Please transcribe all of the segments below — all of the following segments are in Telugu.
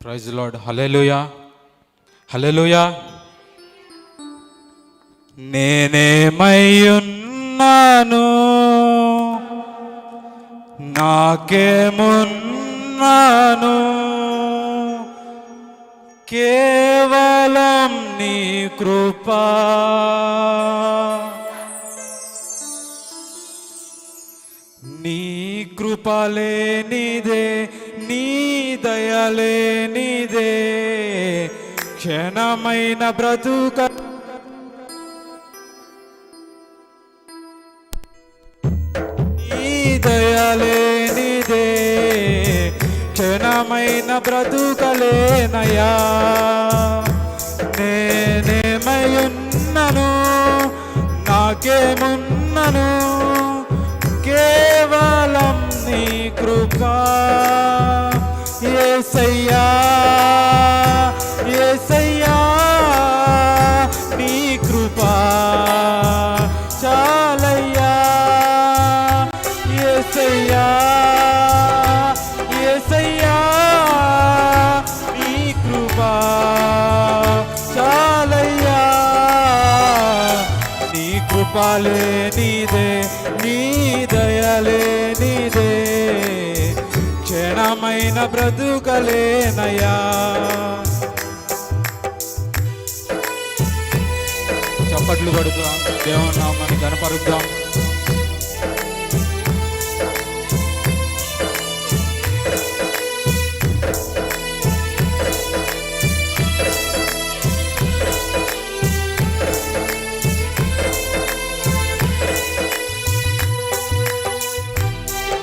Praise lord. హల్లెలూయా, హల్లెలూయా. నేనేమయ్యున్నాను, నాకేమున్నాను, కేవలం నీ కృపా. నీ కృపలేనిదే, నీ దయలేనిదే, క్షణమైన బ్రతుక. నీ దయలేనిదే, క్షణమైన బ్రతుకలేనయా. నేనేమయ్యున్నను, నాకేమున్నను, కేవలం నీ కృపా. యేసయ్యా, యేసయ్యా, నీ కృపా చాలయ్యా. యేసయ్యా, యేసయ్యా, నీ కృపా చాలయ్యా. నీ కృపలే నీదే, నీ దయలేనిదే, క్షణమైన బ్రతుకలేనయా. చప్పట్లు కొడుతాం, దేవుని నామాన్ని కనపరుద్దాం.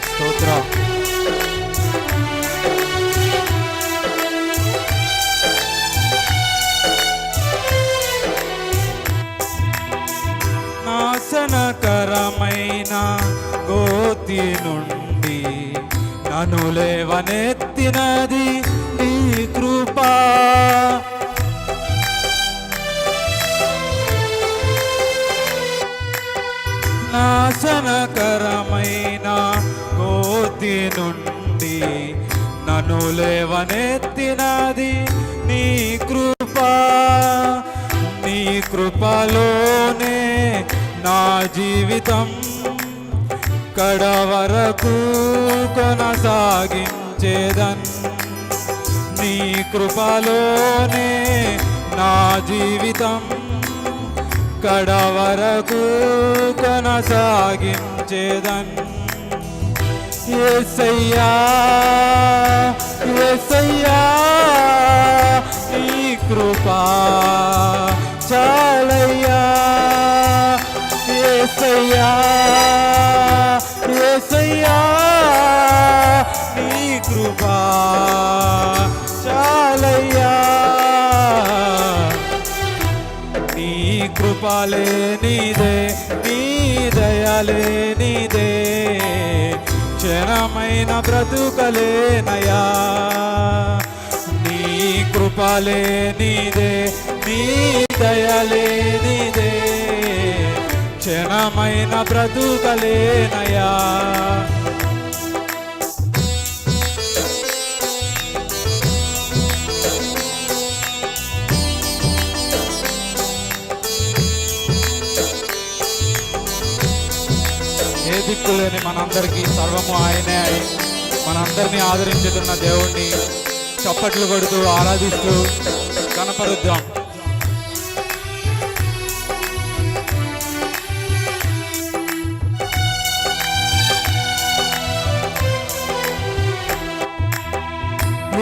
స్తోత్రం. నాశనకరమైన గోతి నుండి నన్ను లేవనెత్తినది నీ కృపా. నాశనకరమైన గోతి నుండి నన్ను లేవనెత్తినది నీ కృపా. నీ కృపలోనే నా జీవితం కడవరకు కొనసాగించేదన్. నీ కృపలోనే నా జీవితం కడవరకు కొనసాగించేదన్. యేసయ్యా, యేసయ్యా, నీ కృపా చాలయ్యా. యేసయ్యా, యేసయ్యా, నీ కృపా చాలయ్యా. నీ కృపలేనిదే, నీ దయలేనిదే, క్షణమైన బ్రతుకలేనయా. నీ కృపలేనిదే, నీ దయలేనిదే, క్షణమైన బ్రతుకలేనయా. ఏ దిక్కులేని మనందరికీ సర్వము ఆయనే అయి మనందరినీ ఆదరించుతున్న దేవుణ్ణి చప్పట్లు కొడుతూ ఆరాధిస్తూ కనపరుద్దాం.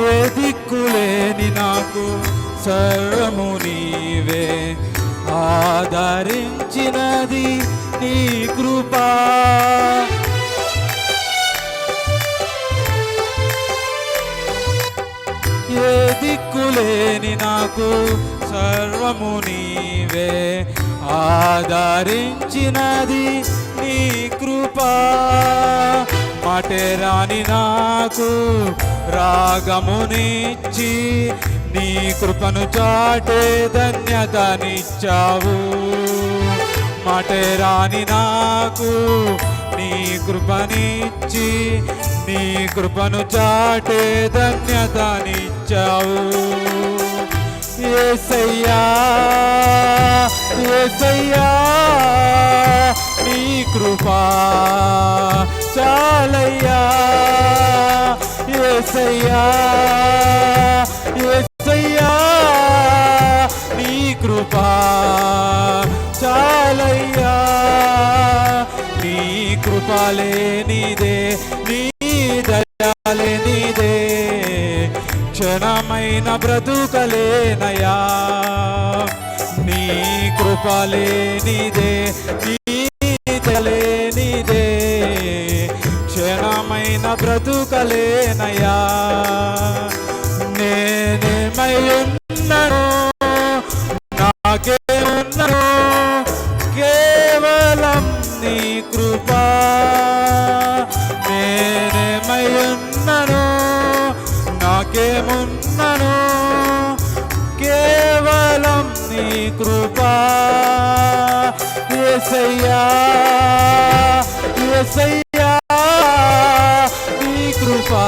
ఏ దిక్కులేని నాకు సర్వము నీవే, ఆదరించినది నీ కృపా. ఏ దిక్కులేని నాకు సర్వము నీవే, ఆదరించినది నీ కృపా. మాటేరాని నాకు రాగమునిచ్చి, నీ కృపను చాటే ధన్యతనిచ్చావు. మాటేరాని నాకు నీ కృపనిచ్చి, నీ కృపను చాటే ధన్యతనిచ్చావు. ఇచ్చావు. యేసయ్యా యేసయ్యా నీ కృపా చాలయ్యా. యేసయ్యా యేసయ్యా నీ కృపా చాలయ్యా. నీ కృపా లేనిదే నీ దయ లేనిదే క్షణమైన బ్రతుకలేనయా. నీ కృప లేనిదే నీ దయ లేనిదే క్షణమైన బ్రతుకలేనయా. నేనేమై ఉన్నను నాకేమున్నను కేవలం నీ కృపా. నేనేమై ఉన్నను నాకేమున్నను కేవలం నీ కృపా. యేసయ్యా యేసయ్యా నీ కృపా